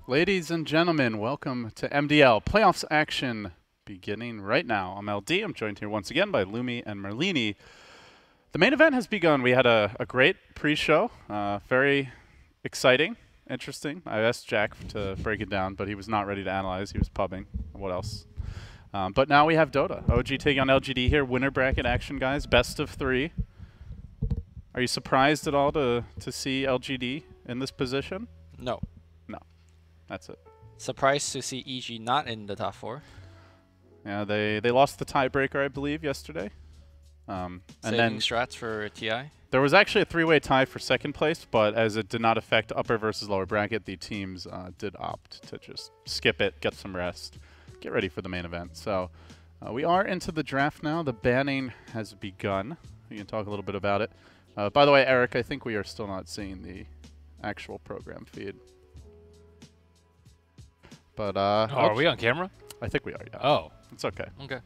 Ladies and gentlemen, welcome to MDL. Playoffs action beginning right now. I'm LD. I'm joined here once again by Lumi and Merlini. The main event has begun. We had a great pre-show, very exciting, interesting. I asked Jack to break it down, but he was not ready to analyze. He was pubbing. What else? But now we have Dota. OG taking on LGD here. Winner bracket action, guys. Best of 3. Are you surprised at all to see LGD in this position? No. No. That's it. Surprised to see EG not in the top 4. Yeah, they lost the tiebreaker, I believe, yesterday. And then strats for TI. There was actually a 3-way tie for second place, but as it did not affect upper versus lower bracket, the teams did opt to just skip it, get some rest, get ready for the main event. So we are into the draft now. The banning has begun. We can talk a little bit about it. By the way, Eric, I think we are still not seeing the actual program feed. But are we on camera? I think we are, yeah. Oh. It's okay. Okay.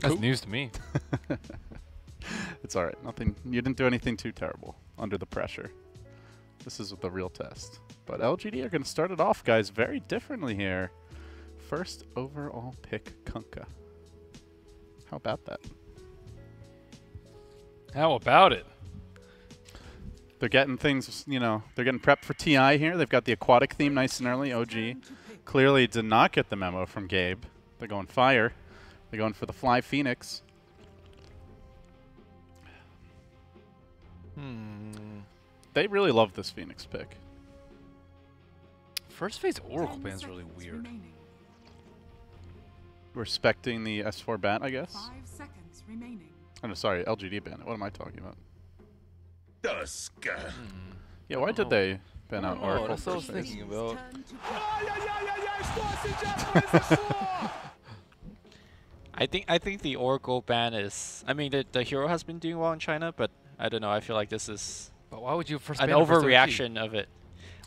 That's news to me. It's all right. Nothing. You didn't do anything too terrible under the pressure. This is the real test. But LGD are going to start it off, guys, very differently here. First overall pick, Kunkka. How about that? How about it? They're getting things, you know, they're getting prepped for TI here. They've got the aquatic theme nice and early. OG clearly did not get the memo from Gabe. They're going fire. They're going for the Fly Phoenix. They really love this Phoenix pick. First phase Oracle band's really weird. Respecting the S4 ban, I guess. 5 seconds remaining. Oh, no, sorry, LGD ban. What am I talking about? Dusk. Yeah, why did they ban out Oh, Oracle? that's what I was first phase? thinking about. I think the Oracle ban is. I mean, the hero has been doing well in China, but I don't know. I feel like this is But why would you first an ban a first OG? overreaction of it.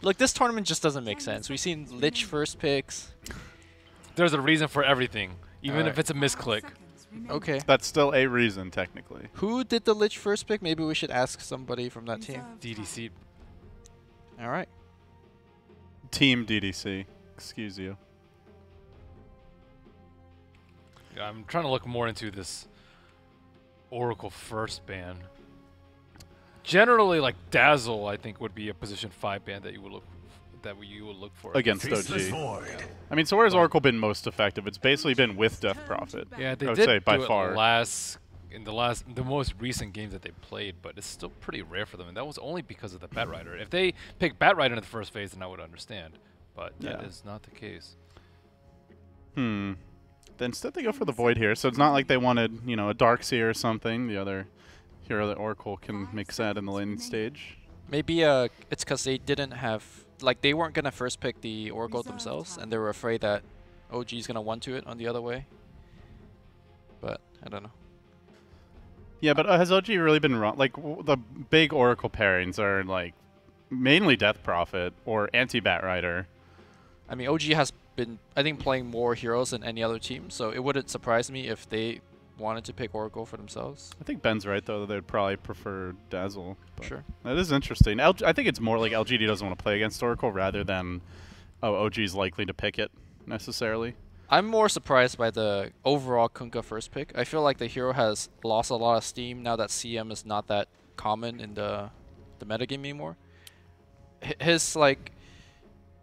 Look, this tournament just doesn't make sense. We've seen Lich first picks. There's a reason for everything, even if it's a misclick. Okay. That's still a reason, technically. Who did the Lich first pick? Maybe we should ask somebody from that team. DDC. All right. Team DDC. Excuse you. Yeah, I'm trying to look more into this Oracle first ban. Generally, like Dazzle, I think would be a position 5 ban that you would look for Against Face the OG. void. I mean, so where's Oracle been most effective? It's basically been with Death Prophet. Yeah, they I would did say by do it far. the most recent games that they played, but it's still pretty rare for them, and that was only because of the Bat Rider. If they picked Bat Rider in the first phase, then I would understand, but that is not the case. Instead they go for the Void here, so it's not like they wanted, you know, a Darkseer or something, the other hero that Oracle can make sad in the laning stage. Maybe it's because they didn't have, like, they weren't gonna first pick the Oracle themselves, and they were afraid that OG's gonna 1-2 it on the other way. But I don't know. Yeah, but has OG really been wrong? Like, the big Oracle pairings are, like, mainly Death Prophet or anti-Bat Rider. I mean, OG has been, I think, playing more heroes than any other team, so it wouldn't surprise me if they wanted to pick Oracle for themselves. I think Ben's right, though, that they'd probably prefer Dazzle. Sure. That is interesting. I think it's more like LGD doesn't want to play against Oracle rather than, oh, OG's likely to pick it, necessarily. I'm more surprised by the overall Kunkka first pick. I feel like the hero has lost a lot of steam now that CM is not that common in the metagame anymore. His, like,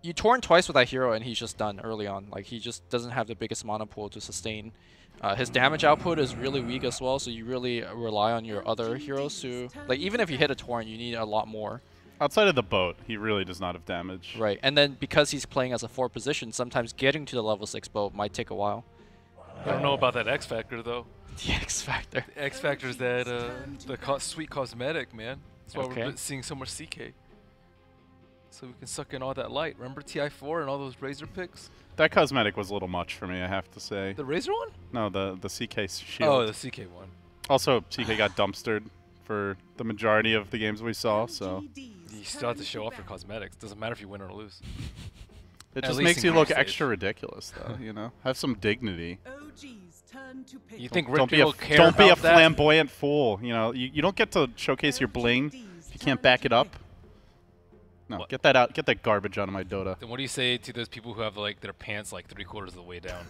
you torn twice with that hero and he's just done early on. Like, he just doesn't have the biggest mana pool to sustain. His damage output is really weak as well, so you really rely on your other heroes to, like, even if you hit a torrent, you need a lot more. Outside of the boat, he really does not have damage. Right, and then because he's playing as a 4 position, sometimes getting to the level 6 boat might take a while. I don't know about that X Factor though. The X Factor. The X Factor is that sweet cosmetic, man. That's why we're seeing so much CK. So we can suck in all that light. Remember TI4 and all those Razor picks? That cosmetic was a little much for me, I have to say. The Razor one? No, the CK shield. Oh, the CK one. Also, CK got dumpstered for the majority of the games we saw, so... You still have to show off your cosmetics. Doesn't matter if you win or lose. It At just least makes in you group look stage. extra ridiculous, though, you know? Have some dignity. You think Don't be will care don't be a about that? flamboyant fool, you know? You don't get to showcase your bling if you can't back it up. No, What? get that out. Get that garbage out of my Dota. Then what do you say to those people who have like their pants like 3/4 of the way down?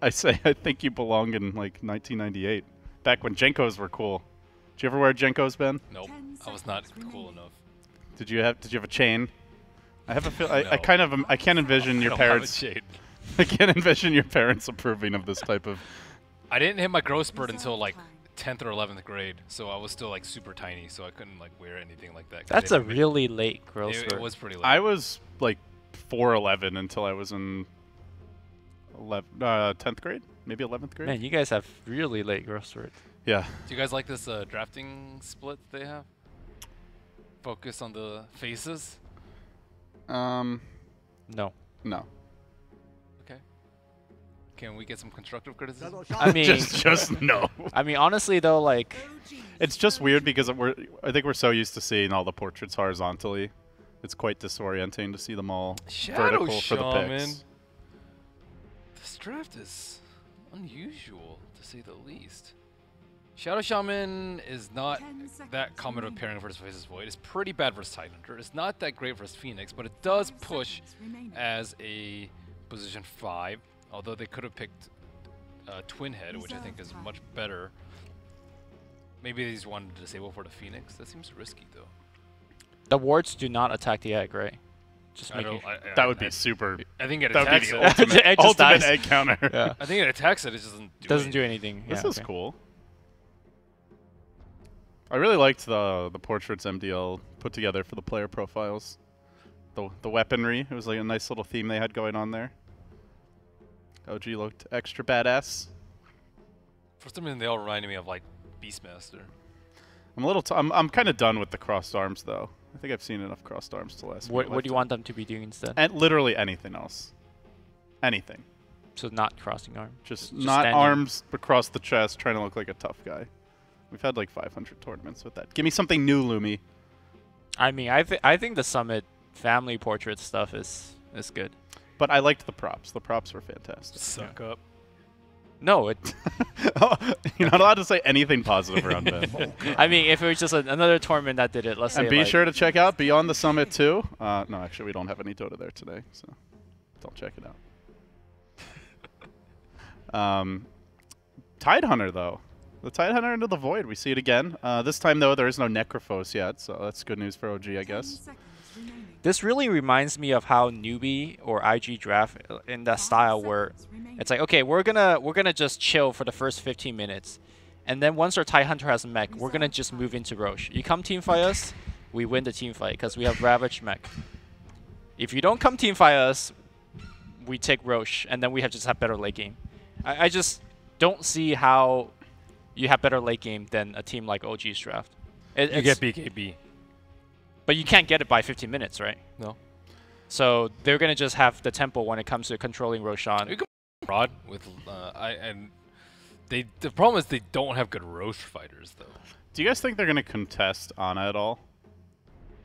I say I think you belong in like 1998, back when Jenkos were cool. Did you ever wear Jenkos, Ben? Nope, I was not cool enough. Did you have a chain? I have a feel. I No. kind of I can't envision your I don't have a parents. shade. I can't envision your parents approving of this type of. I didn't hit my growth spurt until like 10th or 11th grade, so I was still like super tiny, so I couldn't like wear anything like that. 'cause That's they a didn't make- really late growth It spurt. was pretty late. I was like 4'11" until I was in 10th grade, maybe 11th grade. Man, you guys have really late growth spurt. Yeah. Do you guys like this drafting split they have? Focus on the faces. No. No. Okay. Can we get some constructive criticism? I mean, just no. I mean, honestly though, like, It's just weird because I think we're so used to seeing all the portraits horizontally. It's quite disorienting to see them all Shadow vertical for the Shaman. picks. This draft is unusual, to say the least. Shadow Shaman is not that common of a pairing versus Faceless Void. It's pretty bad versus Tidehunter. It's not that great versus Phoenix, but it does push as a position 5, although they could have picked Twin Head, which I think is much better. Maybe they just wanted to disable for the Phoenix. That seems risky, though. the wards do not attack the egg, right? Just I making don't. That would be super. I think it That would be attacks the it. The egg just ultimate dies. egg counter. Yeah. I think it attacks it. It just doesn't do Doesn't do anything. anything. This Yeah, is okay. cool. I really liked the portraits MDL put together for the player profiles. The weaponry, it was like a nice little theme they had going on there. OG looked extra badass. For some reason, they all reminded me of like Beastmaster. I'm a little. I'm kind of done with the crossed arms though. I think I've seen enough crossed arms to last. me a What do you lifetime. want them to be doing instead? And literally anything else. Anything. So not crossing arm. Just Just not standing. arms across the chest, trying to look like a tough guy. We've had like 500 tournaments with that. Give me something new, Lumi. I mean, I think the Summit family portrait stuff is good. But I liked the props. The props were fantastic. Suck up. No, it. You're not allowed to say anything positive around Ben. I mean, if it was just another tournament that did it, let's say. And be like, sure to check out Beyond the Summit too. No, actually, we don't have any Dota there today, so don't check it out. Tidehunter, though. The Tidehunter into the Void. We see it again. This time, though, there is no Necrophos yet, so that's good news for OG, I guess. This really reminds me of how newbie or IG draft in that style where it's like, okay, we're gonna just chill for the first 15 minutes, and then once our Tidehunter has mech, we're gonna just move into Roche. You come teamfight us, we win the teamfight because we have Ravage mech. If you don't come teamfight us, we take Roche, and then we just have better late game. I just don't see how you have better late game than a team like OG's draft. You It's- get BKB. but you can't get it by 15 minutes, right? No. So they're gonna just have the tempo when it comes to controlling Roshan. You can Rod with the problem is they don't have good Roche fighters though. Do you guys think they're going to contest Ana at all?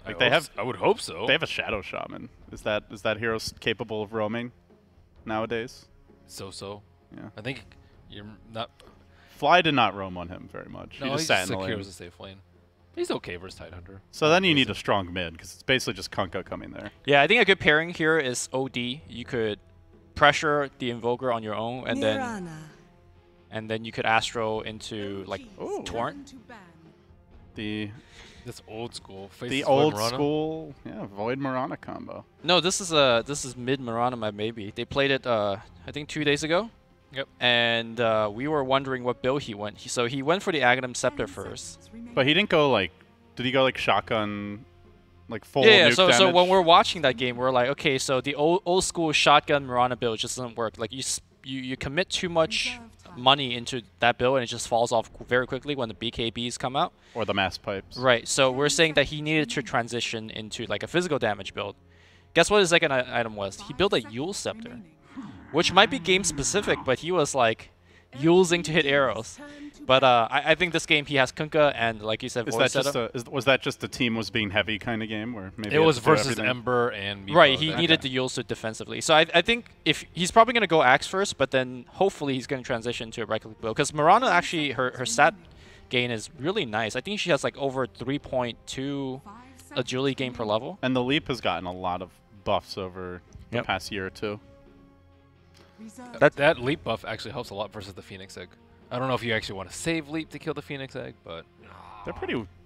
Like I would hope so. They have a Shadow Shaman. Is that hero capable of roaming nowadays? So. Yeah. I think you're not. Fly did not roam on him very much. No, he just he's sat in the secure lane. as a safe lane. He's okay versus Tidehunter. So then you need a strong mid, because it's basically just Kunkka coming there. Yeah, I think a good pairing here is OD. You could pressure the Invoker on your own, and then you could Astro into like Torrent. The old school. old school, yeah, Void Mirana combo. No, this is mid Mirana maybe. They played it I think 2 days ago. Yep. And we were wondering what build he went. So he went for the Aghanim Scepter first. But he didn't go like, did he go like shotgun, like full Yeah, nuke so damage? when we're watching that game, we're like, okay, so the old school shotgun Mirana build just doesn't work. Like you commit too much money into that build and it just falls off very quickly when the BKBs come out. Or the mass pipes. Right. So we're saying that he needed to transition into like a physical damage build. Guess what his second item was? He built a Yule Scepter, which might be game specific, but he was like using to hit arrows. But I think this game he has Kunkka and like you said, Is Void that setup. just was that just the team was being heavy kind of game where maybe It was had to do versus everything? Ember and Meepo. Right, he needed the Yule suit defensively. So I think if he's probably going to go Axe first, but then hopefully he's going to transition to a regular build. Because Mirana actually, her stat gain is really nice. I think she has like over 3.2 agility gain per level. And the leap has gotten a lot of buffs over the Yep. past year or two. That leap buff actually helps a lot versus the Phoenix Egg. I don't know if you actually want to save leap to kill the Phoenix Egg, but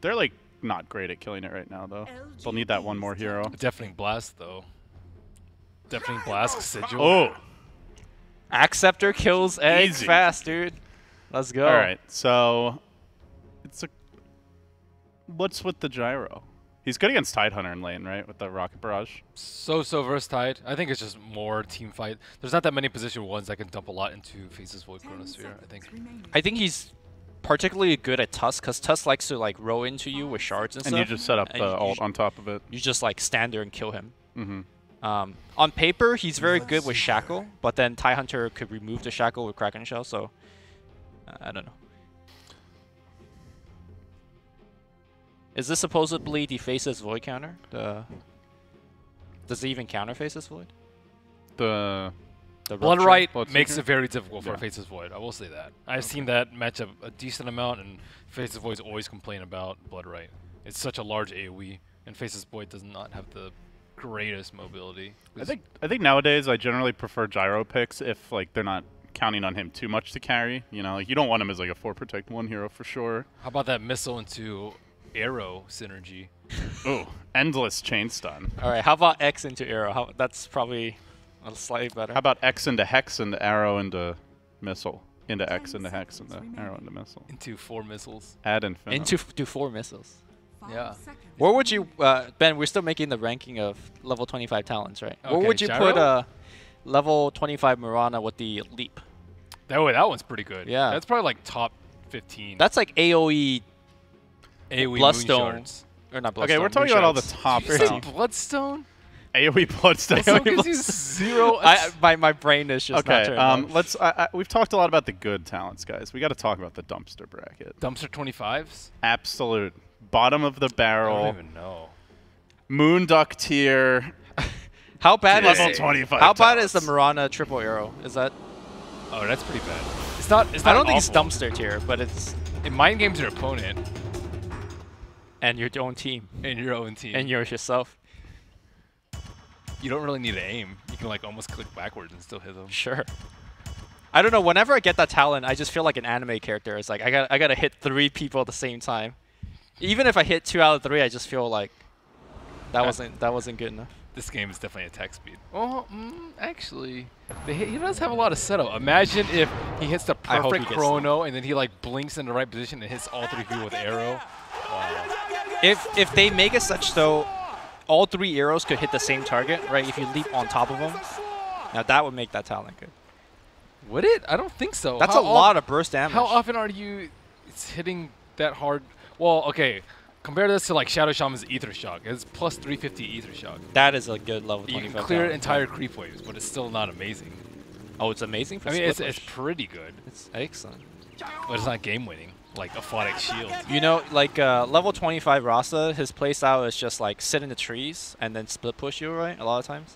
They're like not great at killing it right now though. They'll need that one more hero. Deafening Blast though. Deafening Blast Sigil. Oh, Acceptor kills eggs Easy. fast, dude. Let's go. all right. So what's with the gyro? He's good against Tidehunter in lane, right? With the Rocket Barrage. So versatile. I think it's just more team fight. There's not that many position ones that can dump a lot into Face's Void Chronosphere, I think. I think he's particularly good at Tusk, because Tusk likes to like roll into you with shards and And stuff. you just set up and the you ult sh- on top of it. You just like stand there and kill him. Mm-hmm. On paper, he's very good with Shackle, but then Tidehunter could remove the Shackle with Kraken Shell, so I don't know. Is this supposedly the Face's Void counter? Does it even counter Face's Void? The Blood Rupture? Right Blood makes Seeker? it very difficult for Yeah. Face's Void. I will say that. I've seen that match up a decent amount, and Face's Void's always complain about Blood Right. It's such a large AoE, and Face's Void does not have the greatest mobility. I think nowadays I generally prefer gyro picks if like they're not counting on him too much to carry. You know, like you don't want him as like a 4 protect 1 hero for sure. How about that missile into arrow synergy? Ooh, endless chain stun. All right, how about X into Arrow? That's probably a slightly better. How about X into Hex into arrow into missile into X into Hex into arrow into missile. Into 4 missiles. Ad infinitum. into 4 missiles? Yeah. Where would you, Ben? We're still making the ranking of level 25 talents, right? Where Okay, would you Gyro? put level 25 Mirana with the leap? That one's pretty good. Yeah. That's probably like top 15. That's like AOE AoE Bloodstone. Moonshards. or not Bloodstone. Okay, we're talking about all the Moonshards. top Did you say talent. Bloodstone? AoE Bloodstone. Bloodstone gives you 0. My brain is just not Okay, turned on. let's. We've talked a lot about the good talents, guys. We got to talk about the dumpster bracket. Dumpster 25s? Absolute bottom of the I barrel. don't even know. Moon Duck tier. How bad is Level 25 How bad is the talents. Mirana triple arrow? Is that? Oh, that's pretty bad. It's not. It's I not don't think it's awful. dumpster tier, but it's It mind games your opponent and your own team and your own team. and yourself. You don't really need to aim. You can like almost click backwards and still hit them. Sure. I don't know. Whenever I get that talent, I just feel like an anime character. It's like I gotta hit 3 people at the same time. Even if I hit 2 out of 3, I just feel like that wasn't good enough. This game is definitely attack speed. Oh, actually, he does have a lot of setup. Imagine if he hits the I hope he perfect gets chrono and then he like blinks in the right position and hits all 3 people with arrow. Wow. If they make it such so all 3 arrows could hit the same target, right? If you leap on top of them, now that would make that talent good. Would it? I don't think so. That's a lot of burst damage. How often are you hitting that hard? Well, okay. Compare this to like Shadow Shaman's Ether Shock. It's plus 350 Ether Shock. That is a good level You 25. can clear talent. entire creep waves, but it's still not amazing. Oh, it's amazing for I mean, split it's push. pretty good, It's excellent. but it's not game winning like Aphotic Shield. You know, like level 25 Rasa, his playstyle is just like sit in the trees and then split push you, right? A lot of times,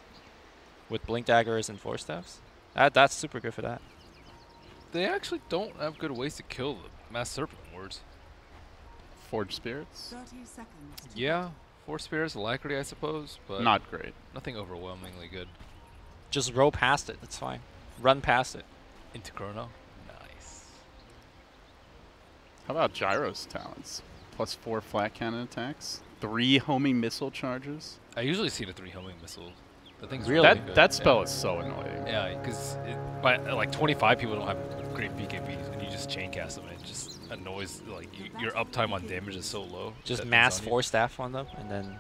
with blink daggers and force staffs. That's super good for that. They actually don't have good ways to kill the Mass Serpent Lords. Forge Spirits. Yeah, Force Spears, Alacrity, I suppose, but Not great. nothing overwhelmingly good. Just roll past it. It's fine. Run past it. Into Chrono, nice. How about Gyro's talents? Plus 4 flat cannon attacks. 3 homing missile charges. I usually see the 3 homing missiles. The thing's Really? really That good. that spell is so annoying. Yeah, because like 25 people don't have great BKBs, and you just chain cast them, and it just annoys. Like your uptime on damage is so low. Just that mass it's on you. force staff on them and then.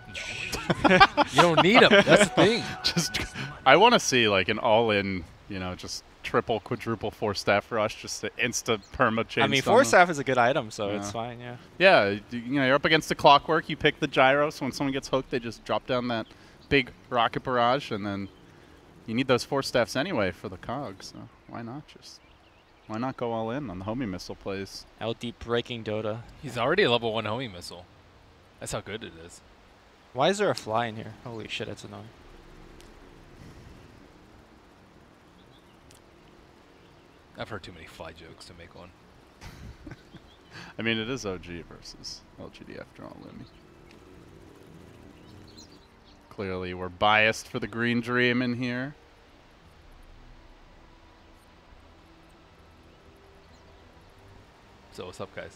You don't need them. That's the thing. Just, I want to see like an all-in, you know, just triple, quadruple 4 staff rush, just the insta perma chain. I mean, stun force them. staff is a good item, so Yeah. it's fine. Yeah. Yeah, you know, you're up against the clockwork. You pick the gyro, so when someone gets hooked, they just drop down that big rocket barrage, and then you need those 4 staffs anyway for the cogs. So why not go all in on the homing missile plays? LD breaking Dota. He's already a level 1 homing missile. That's how good it is. Why is there a fly in here? Holy shit, that's annoying. I've heard too many fly jokes to make one. I mean, it is OG versus LGD after all, Lemmy. Clearly, we're biased for the Green Dream in here. So what's up, guys?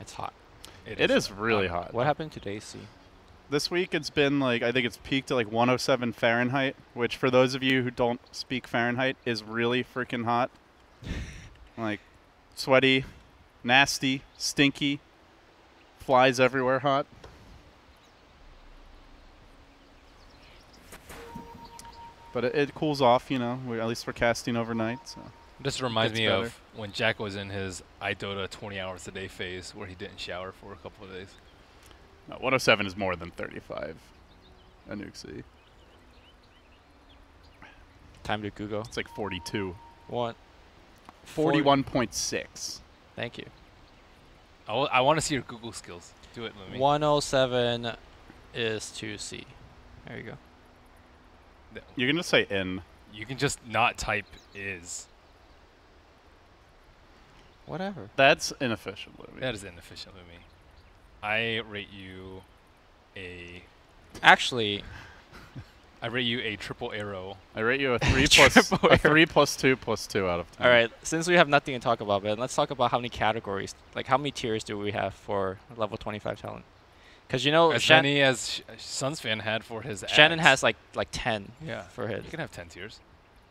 It's hot. It is really hot. What happened to AC? This week it's been like, I think it's peaked at like 107 Fahrenheit, which for those of you who don't speak Fahrenheit is really freaking hot. Like sweaty, nasty, stinky, flies everywhere hot. But it cools off, you know. At least we're casting overnight. So. This reminds Gets me better. of when Jack was in his iDota 20 hours a day phase where he didn't shower for a couple of days. No, 107 is more than 35. A nuke C. Time to Google. It's like 42. What? 41.6. Thank you. I want to see your Google skills. Do it, Lumi. 107 is 2C. There you go. You're going to say in. You can just not type is. Whatever. That's inefficient, Louis. That is inefficient, Lumi. I rate you a Actually, triple arrow. I rate you a 3 plus Triple a 3 plus 2 plus 2 out of 10. all right, since we have nothing to talk about, Ben, let's talk about how many categories, like how many tiers do we have for level 25 talent? Because you know, As many as Suns fan had for his Shannon ads. has like 10 Yeah. for his. You can have 10 tiers.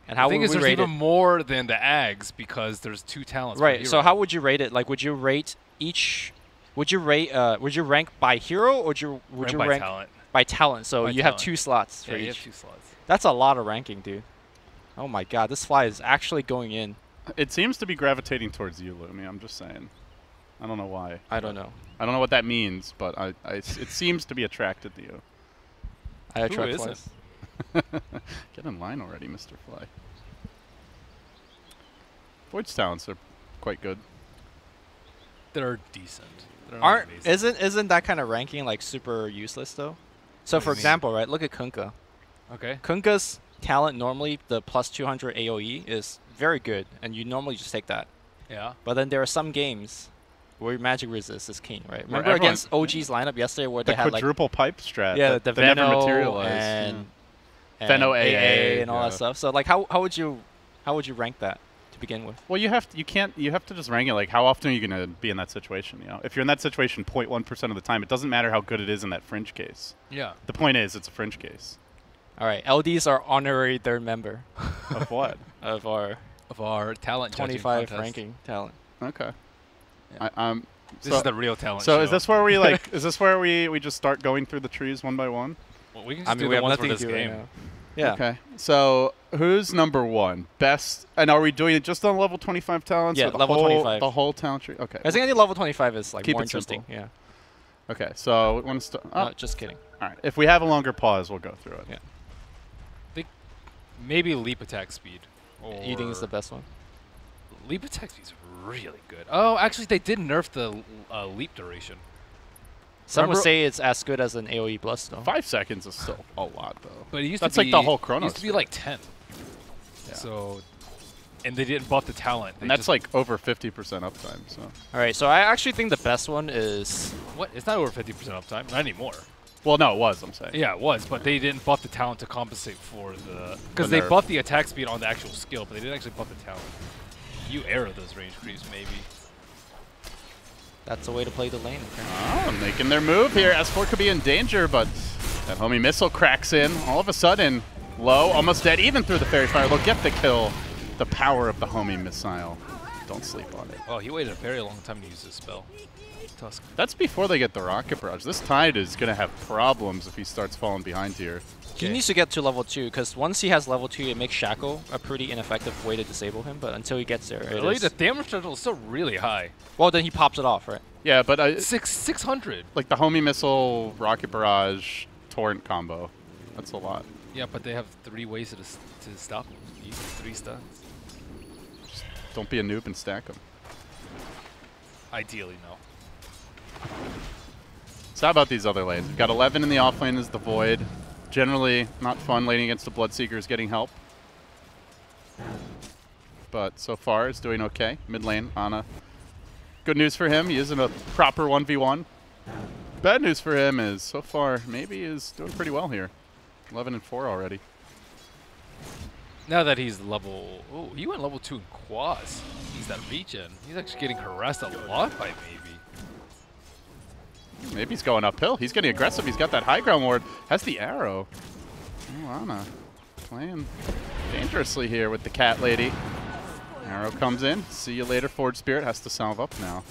And how the thing would is we there's rate even it? more than the Ags because there's 2 talents per Right. So hero. how would you rate it? Like, would you rate each? Would you rate? Would you rank by hero, or would you by rank talent? by talent? So By you have talent. 2 slots for Yeah, you each. have 2 slots. That's a lot of ranking, dude. Oh my god, this fly is actually going in. It seems to be gravitating towards you, Lumi. I'm just saying. I don't know why. I don't know. I don't know what that means, but it seems to be attracted to you. I attract isn't? flies. Get in line already, Mr. Fly. Void's talents are quite good. They're decent. They're not amazing. Isn't that kind of ranking like super useless though? So What do for you mean? example, right? Look at Kunkka. Okay. Kunkka's talent normally the plus 200 AOE is very good, and you normally just take that. Yeah. But then there are some games where magic resist is king, right? Where Remember everyone- against OG's lineup yesterday where The they had like quadruple pipe strat. the that never Veno materialized. and Veno AA, and all that yeah. stuff. So like how would you rank that to begin with? Well, you have to just rank it like how often are you going to be in that situation, you know? If you're in that situation 0.1% of the time, it doesn't matter how good it is in that fringe case. Yeah. The point is it's a fringe case. All right, LDs are honorary third member Of what? of our Of our talent judging 25 contest. ranking talent. Okay. Yeah. This So- is the real talent So show. is this where we like is this where we just start going through the trees one by one? Well, we can just I do mean, we the have ones for nothing this to do right game. now. Yeah. Okay. So who's number 1? Best, and are we doing it just on level 25 talents? Yeah, or the level whole, 25. The whole talent tree? Okay. I think any level 25 is like Keep more it simple. interesting. Yeah. Okay, so we want to start. No, just kidding. All right. If we have a longer pause, we'll go through it. Yeah. Maybe leap attack speed. Eating is the or- best one. Leap attack speed is really good. Oh, actually, they did nerf the leap duration. Some would Remember- say it's as good as an AOE plus though. 5 seconds is still a lot, though. But it used That's to like be the whole Chronos used to be thing. like 10. Yeah. So, and they didn't buff the talent. They And that's just- like over 50% uptime. So All right, so I actually think the best one is what? It's not over 50% uptime. Not anymore. well, no, it was. I'm saying. Yeah, it was, but they didn't buff the talent to compensate for the because The they nerf. buffed the attack speed on the actual skill, but they didn't actually buff the talent. You error those range creeps, maybe. that's the way to play the lane. Okay. Oh, making their move here. S4 could be in danger, but that homie missile cracks in. All of a sudden, low, almost dead, even through the fairy fire. They'll get the kill. The power of the homie missile. Don't sleep on it. Oh, he waited a very long time to use this spell. Tusk. That's before they get the rocket barrage. This Tide is going to have problems if he starts falling behind here. He Okay. needs to get to level 2 because once he has level 2, it makes Shackle a pretty ineffective way to disable him. But until he gets there, it Really, is- the damage threshold is still really high. well, then he pops it off, right? Yeah, but 600. like the homie missile, rocket barrage, torrent combo. That's a lot. Yeah, but they have 3 ways to stop him. Use 3 stuns. Don't be a noob and stack them. Ideally, no. So how about these other lanes? We've got 11 in the off lane is the Void. Generally not fun laning against the Bloodseekers getting help. But so far it's doing okay. Mid lane, Ana. Good news for him, he is in a proper 1v1. Bad news for him is, so far, maybe is doing pretty well here. 11 and 4 already. Now that he's level... Oh, he went level 2 in quads. He's that regen. He's actually getting harassed a lot by Maybe. Maybe he's going uphill. He's getting aggressive. He's got that high ground ward. Has the arrow. Lana playing dangerously here with the cat lady. Arrow comes in. See you later. Forge Spirit has to salve up now.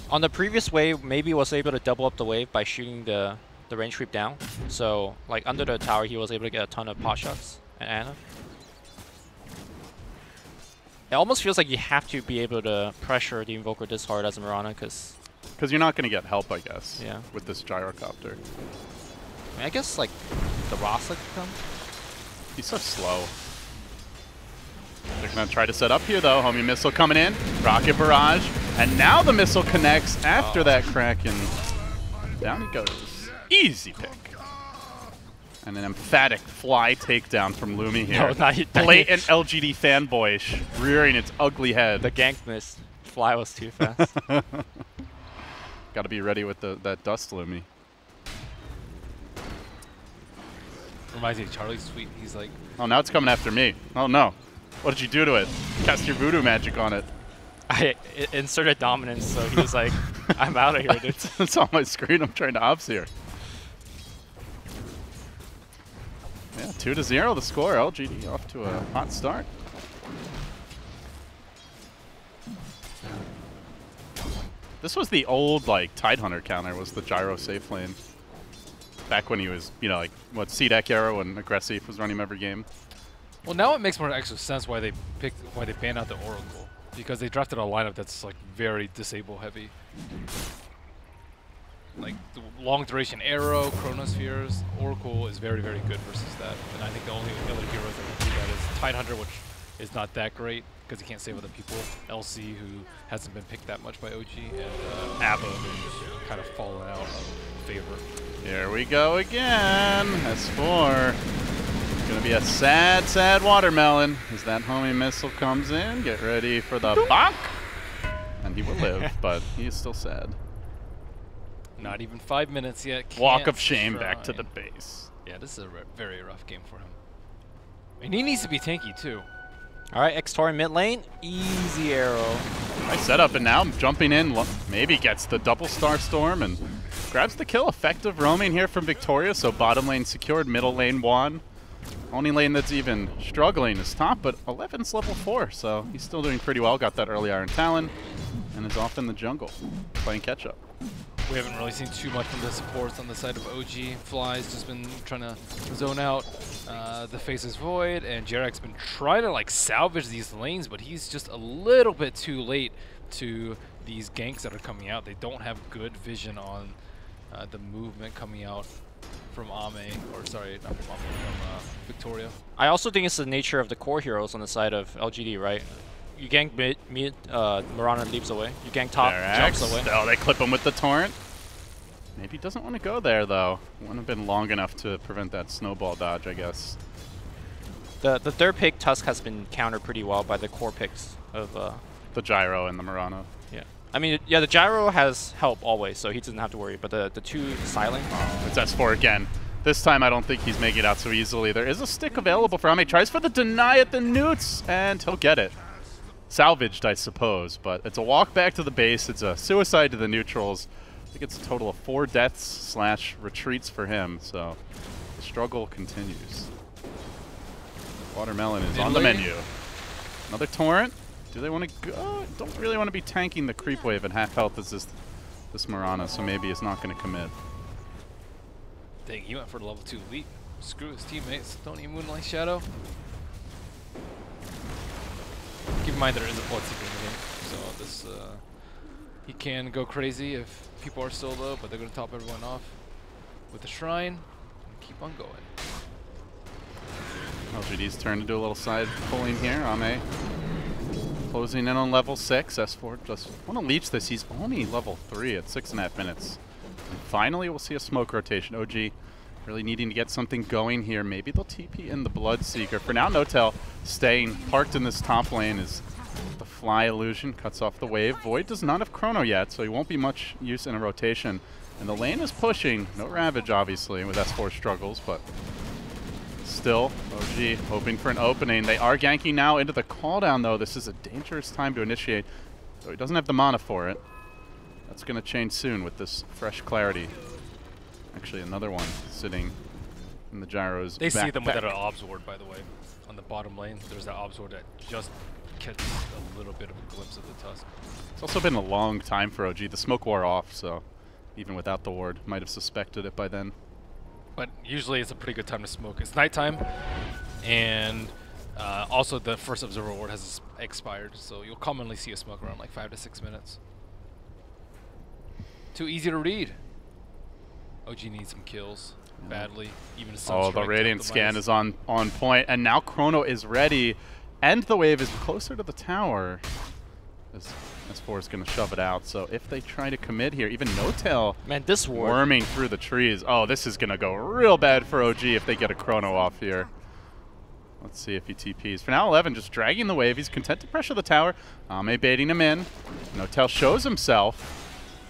On the previous wave, Maybe was able to double up the wave by shooting the range creep down. So, like, under the tower, he was able to get a ton of pot shots at Ana. It almost feels like you have to be able to pressure the Invoker this hard as a Mirana, because you're not going to get help, I guess, yeah, with this gyrocopter. I mean, I guess, like, the Rasa could come. He's so slow. They're going to try to set up here, though. Homing missile coming in. Rocket barrage. And now the missile connects after that Kraken. Down he goes. Easy pick. And an emphatic fly takedown from Lumi here. No, Blatant LGD fanboy rearing its ugly head. The gank missed. Fly was too fast. Got to be ready with that dust, Lumi. Reminds me of Charlie's tweet. He's like... Oh, now it's coming after me. Oh, no. What did you do to it? Cast your voodoo magic on it. I inserted dominance, so he was like, I'm out of here, dude. It's on my screen. I'm trying to ops here. Yeah, 2-0 the score. LGD off to a hot start. This was the old, like, Tidehunter counter, was the gyro safe lane. Back when he was, you know, like, what, C-Deck arrow and aggressive was running him every game. Well, now it makes more extra sense why they banned out the Oracle. Because they drafted a lineup that's, like, very disable heavy. Like, the long duration arrow, Chronospheres, Oracle is very, very good versus that. And I think the only other heroes that can do that is Tidehunter, which is not that great because he can't save other people. LC, who hasn't been picked that much by OG, and Abba, who's kind of fallen out of favor. Here we go again. S4. Gonna be a sad, sad watermelon as that homing missile comes in. Get ready for the bonk. And he will live, but he is still sad. Not even 5 minutes yet. Walk of shame back to the base. Yeah, this is a very rough game for him. And he needs to be tanky, too. All right, X-Tor in mid lane. Easy arrow. Nice setup, and now jumping in. Maybe gets the double star storm and grabs the kill. Effective roaming here from Victoria, so bottom lane secured, middle lane won. Only lane that's even struggling is top, but 11's level 4, so he's still doing pretty well. Got that early Iron Talon, and is off in the jungle, playing catch-up. We haven't really seen too much from the supports on the side of OG. Fly's just been trying to zone out the Faces Void, and Jarek's been trying to like salvage these lanes, but he's just a little bit too late to these ganks that are coming out. They don't have good vision on the movement coming out from Ame, or sorry, not from Ame, from Victoria. I also think it's the nature of the core heroes on the side of LGD, right? You gank mid, Mirana leaps away. You gank top, jumps away. Oh, they clip him with the torrent. Maybe he doesn't want to go there, though. Wouldn't have been long enough to prevent that snowball dodge, I guess. The third pick, Tusk, has been countered pretty well by the core picks of... the gyro and the Mirana. Yeah. I mean, yeah, the gyro has help always, so he doesn't have to worry. But the two silent... Oh, it's S4 again. This time, I don't think he's making it out so easily. There is a stick available for Ame. Tries for the deny at the newts, and he'll get it. Salvaged, I suppose, but it's a walk back to the base. It's a suicide to the neutrals. I think it's a total of 4 deaths / retreats for him, so the struggle continues. Watermelon is on the menu. Another torrent. Do they want to go? Don't really want to be tanking the creep wave at half health as this Mirana, so maybe it's not going to commit. Dang, he went for the level 2 leap. Screw his teammates. Don't need Moonlight Shadow. Keep in mind there is a blood seeker in the game, so this he can go crazy if people are still low, but they're going to top everyone off with the shrine and keep on going. LGD's turn to do a little side pulling here. Ame closing in on level 6. S4 just want to leech this. He's only level 3 at 6.5 minutes. And finally, we'll see a smoke rotation. OG really needing to get something going here. Maybe they'll TP in the Bloodseeker. For now, Notel staying parked in this top lane is the fly illusion. Cuts off the wave. Void does not have Chrono yet, so he won't be much use in a rotation. And the lane is pushing. No Ravage, obviously, with S4 struggles, but still, OG hoping for an opening. They are ganking now into the cooldown, though. This is a dangerous time to initiate. So he doesn't have the mana for it. That's going to change soon with this fresh clarity. Actually, another one sitting in the gyros. They see them with that obs ward, by the way. On the bottom lane, there's that obs ward that just catches a little bit of a glimpse of the Tusk. It's also been a long time for OG. The smoke wore off, so even without the ward, might have suspected it by then. But usually it's a pretty good time to smoke. It's nighttime, and also the first observer ward has expired, so you'll commonly see a smoke around like 5 to 6 minutes. Too easy to read. OG needs some kills badly. Even a Oh, the Radiant scan is on point, and now Chrono is ready, and the wave is closer to the tower. As S4 is going to shove it out, so if they try to commit here, even No-Tail Man, this ward. worming through the trees. Oh, this is going to go real bad for OG if they get a Chrono off here. Let's see if he TPs. For now, 11 just dragging the wave. He's content to pressure the tower. Ame baiting him in. No-Tail shows himself.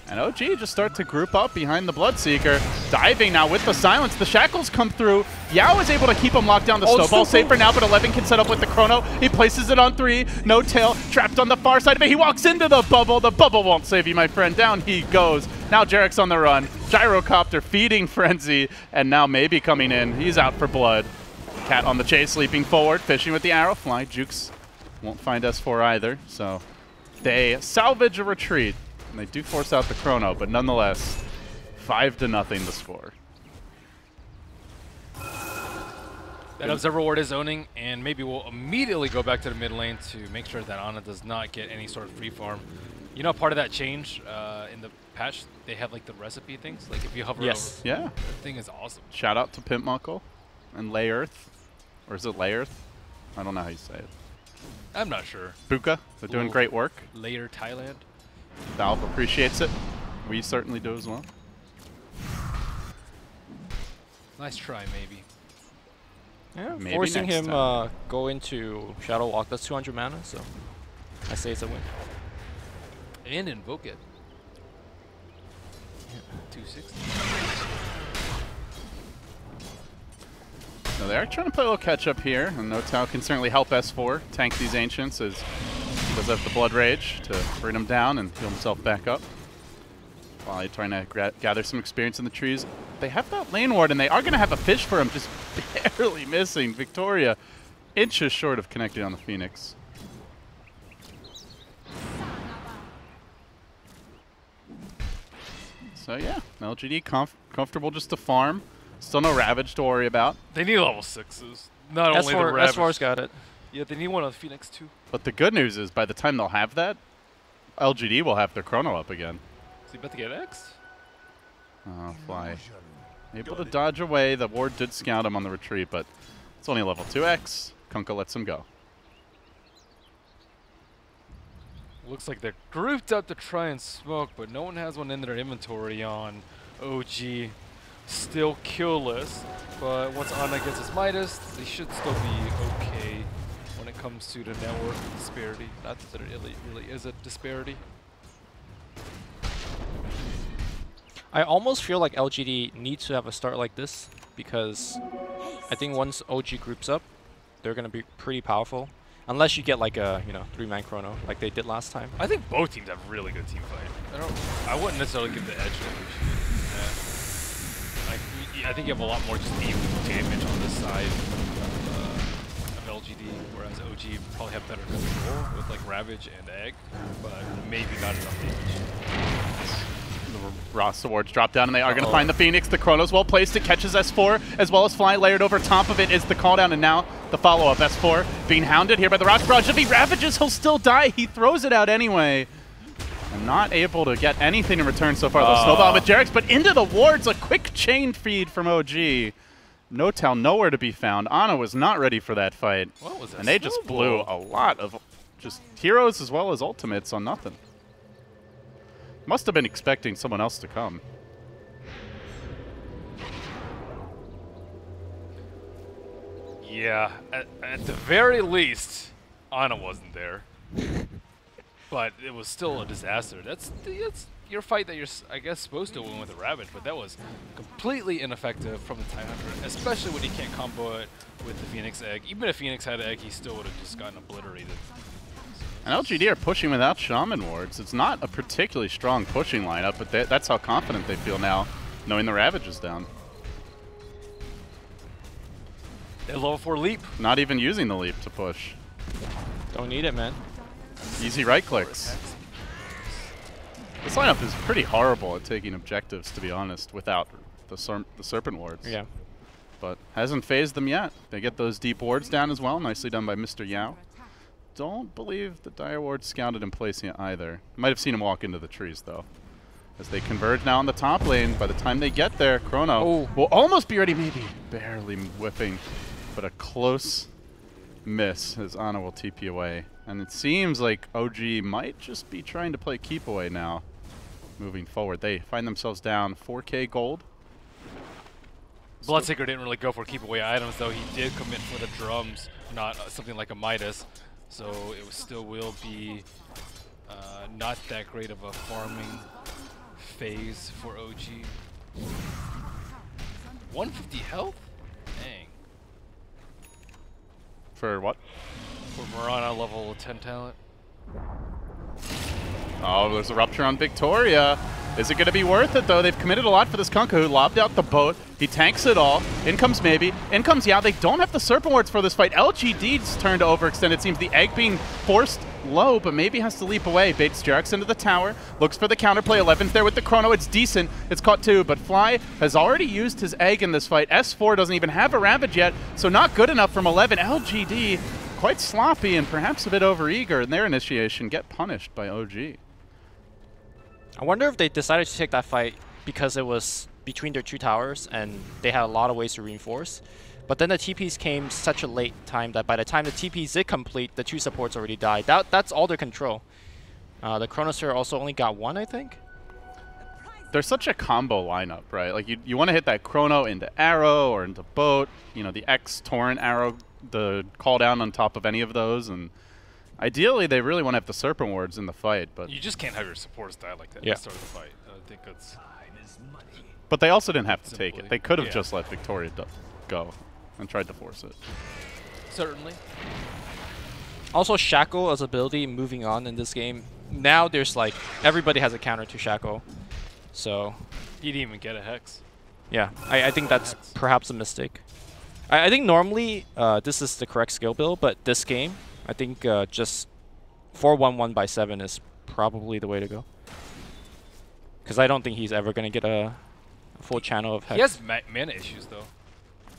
And OG just start to group up behind the Bloodseeker. Diving now with the silence. The shackles come through. Yao is able to keep him locked down. The snowball safe for now, but 11 can set up with the Chrono. He places it on 3. No-Tail trapped on the far side of it. He walks into the bubble. The bubble won't save you, my friend. Down he goes. Now Jarek's on the run. Gyrocopter feeding Frenzy, and now maybe coming in. He's out for blood. Cat on the chase, leaping forward, fishing with the arrow. Fly Jukes won't find S4 either, so they salvage a retreat. And they do force out the Chrono, but nonetheless, 5-0 the score. That observer ward is owning, and maybe we'll immediately go back to the mid lane to make sure that Ana does not get any sort of free farm. You know, part of that change in the patch, they have like the recipe things. Like if you hover over, Yeah. the thing is awesome. Shout out to Pimp Muckle and Lay Earth. Or is it Lay Earth? I don't know how you say it. I'm not sure. Buka, they're doing great work. Layer Thailand. Valve appreciates it. We certainly do as well. Nice try, maybe. Yeah, Maybe forcing next him time. go into Shadow Walk. That's 200 mana, so I say it's a win. And invoke it. 260. So they are trying to play a little catch-up here, and No-Tail can certainly help S4 tank these Ancients as he does have the Blood Rage to bring him down and heal himself back up. While he's trying to gather some experience in the trees. They have that lane ward, and they are going to have a fish for him, just barely missing. Victoria, inches short of connecting on the Phoenix. So yeah, LGD comfortable just to farm. Still no Ravage to worry about. They need level 6s. Not only the Ravage. S4's got it. Yeah, they need one on Phoenix too. But the good news is by the time they'll have that, LGD will have their Chrono up again. Is he about to get X? Oh, Fly. Able to dodge away. The ward did scout him on the retreat, but it's only level 2x. Kunkka lets him go. Looks like they're grouped up to try and smoke, but no one has one in their inventory on OG. Still killless, but once Ana gets his Midas, they should still be okay when it comes to the network disparity. Not that there really is a disparity. I almost feel like LGD needs to have a start like this because I think once OG groups up, they're going to be pretty powerful. Unless you get like a 3-man Chrono like they did last time. I think both teams have really good team fight. I wouldn't necessarily give the edge to I think you have a lot more just AoE damage on this side of LGD, whereas OG probably have better control with like Ravage and Egg, but maybe not enough damage. The Rasa wards drop down, and they are going to find the Phoenix. The Chrono's well placed. It catches S4, as well as Fly layered over top of it is the call down, and now the follow-up. S4 being hounded here by the Rock Barrage. If he Ravages, he'll still die. He throws it out anyway. And not able to get anything in return so far. The snowball with Jarek's, but into the wards. A quick chain feed from OG. No-Tail nowhere to be found. Ana was not ready for that fight. What was that? And they just blew a lot of just heroes as well as ultimates on nothing. Must have been expecting someone else to come. Yeah, at the very least, Ana wasn't there. But it was still a disaster. That's your fight that you're, I guess, supposed to win with a Ravage, but that was completely ineffective from the Tidehunter, especially when he can't combo it with the Phoenix Egg. Even if Phoenix had Egg, he still would have just gotten obliterated. And LGD are pushing without Shaman Wards. It's not a particularly strong pushing lineup, but that's how confident they feel now, knowing the Ravage is down. They level 4 leap. Not even using the leap to push. Don't need it, man. Easy right clicks. This lineup is pretty horrible at taking objectives, to be honest, without the Serpent Wards. Yeah. But hasn't phased them yet. They get those deep wards down as well. Nicely done by Mr. Yao. Don't believe the Dire Ward scouted in place yet either. Might have seen him walk into the trees, though. As they converge now on the top lane, by the time they get there, Chrono will almost be ready, maybe barely whipping, but a close miss as Ana will TP away. And it seems like OG might just be trying to play keep away now, moving forward. They find themselves down 4K gold. Bloodseeker didn't really go for keep away items, though he did commit for the drums, not something like a Midas. So it still will be not that great of a farming phase for OG. 150 health? Dang. For what? For Mirana level 10 talent. Oh, there's a rupture on Victoria. Is it going to be worth it, though? They've committed a lot for this Kunkka, who lobbed out the boat. He tanks it all. In comes Maybe. In comes Yao. They don't have the Serpent Wards for this fight. LGD's turn to overextend. It seems the egg being forced low, but Maybe has to leap away. Baits Jerax into the tower. Looks for the counterplay. 11's there with the Chrono. It's decent. It's caught too, but Fly has already used his egg in this fight. S4 doesn't even have a Ravage yet, so not good enough from 11. LGD quite sloppy and perhaps a bit overeager in their initiation. Get punished by OG. I wonder if they decided to take that fight because it was between their two towers and they had a lot of ways to reinforce. But then the TPs came such a late time that by the time the TPs did complete, the two supports already died. That's all their control. The Chronosphere also only got one, I think. They're such a combo lineup, right? Like you want to hit that Chrono into Arrow or into Boat, you know, the X Torrent Arrow, the call down on top of any of those, and ideally they really want to have the Serpent Wards in the fight, but You just can't have your supports die like that Yeah. at the start of the fight. I think that's... but they also didn't have to take it. Simply. They could have Yeah. just let Victoria go and tried to force it. Certainly. Also, Shackle as ability moving on in this game. Now there's like, everybody has a counter to Shackle. So, He didn't even get a Hex. yeah, I think that's perhaps a mistake. I think normally this is the correct skill build, but this game, I think just 4-1-1 by 7 is probably the way to go. Because I don't think he's ever going to get a full channel of Hex. He has mana issues, though,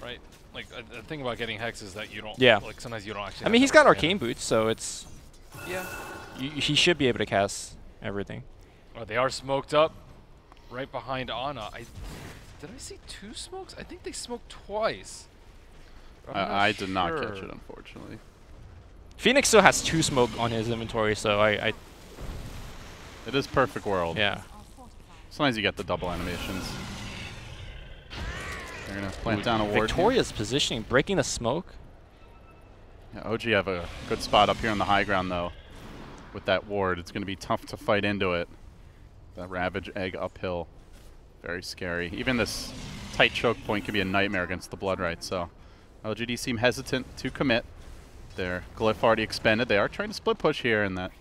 right? Like, the thing about getting Hex is that you don't... Yeah. Like, sometimes you don't actually I mean, have he's that got much Arcane Boots, so it's... mana. Yeah. He should be able to cast everything. Oh, they are smoked up right behind Ana. Did I see 2 smokes? I think they smoked twice. I'm not I did not sure. catch it, unfortunately. Phoenix still has 2 smoke on his inventory, so I It is perfect world. yeah. Sometimes you get the double animations. They're going to plant down a ward here. Victoria's positioning, breaking the smoke. Yeah, OG have a good spot up here on the high ground, though. With that ward, it's going to be tough to fight into it. That Ravage Egg uphill. Very scary. Even this tight choke point can be a nightmare against the Bloodright, so LGD seem hesitant to commit. Their glyph already expended. They are trying to split push here, and that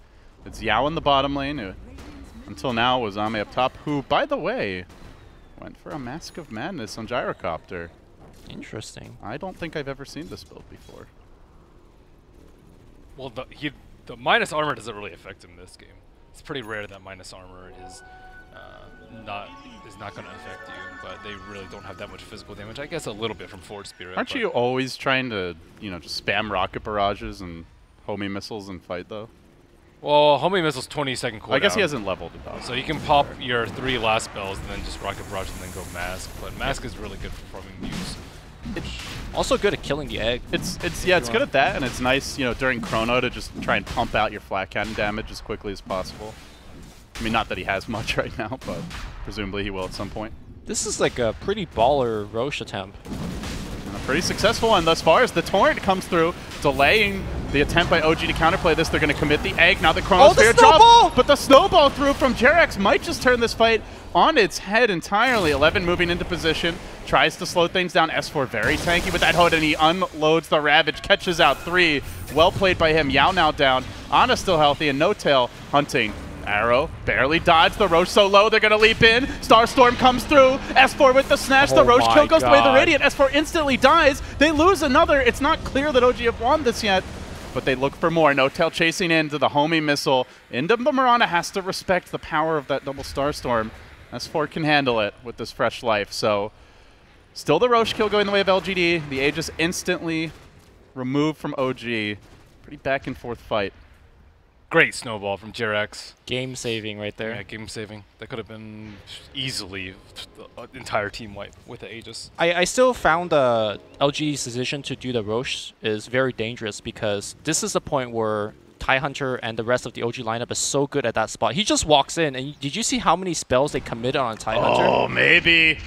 it's Yao in the bottom lane, who until now was Ame up top, who, by the way, went for a Mask of Madness on Gyrocopter. Interesting. I don't think I've ever seen this build before. Well, the minus armor doesn't really affect him this game. It's pretty rare that minus armor is not going to affect you, but they really don't have that much physical damage. I guess a little bit from Forward Spirit. Aren't but you always trying to, you know, just spam rocket barrages and homing missiles and fight, though? Well, homing missile's 20-second cooldown. I guess he hasn't leveled it up. So you can pop your 3 last spells and then just rocket barrage and then go mask. But mask is really good for farming muse. Also good at killing the egg. It's good at that, and it's nice, you know, during Chrono to just try and pump out your flat cannon damage as quickly as possible. I mean, not that he has much right now, but presumably he will at some point. This is like a pretty baller Roche attempt. And a pretty successful one thus far as the Torrent comes through, delaying The attempt by OG to counterplay this, they're going to commit the egg. Now the Chronosphere snowball! drop, but the snowball through from Jerax might just turn this fight on its head entirely. 11 moving into position, tries to slow things down. S4 very tanky with that hood, and he unloads the Ravage, catches out 3. Well played by him. Yao now down. Ana still healthy, and No Tail hunting. Arrow barely dodged. The Roche so low, they're going to leap in. Starstorm comes through. S4 with the snatch. The Roche kill goes the way of the Radiant. S4 instantly dies. They lose another. It's not clear that OG have won this yet, but they look for more. No Tail chasing into the homing missile. Into Mirana has to respect the power of that double Starstorm. S4 can handle it with this fresh life. So still the Roche kill going the way of LGD. The Aegis instantly removed from OG. Pretty back and forth fight. Great snowball from Jerax. Game saving right there. Yeah, game saving. That could have been easily the entire team wipe with the Aegis. I still found LG's decision to do the Roche is very dangerous because this is the point where Tidehunter and the rest of the OG lineup is so good at that spot. He just walks in, and did you see how many spells they committed on Tidehunter? Oh, maybe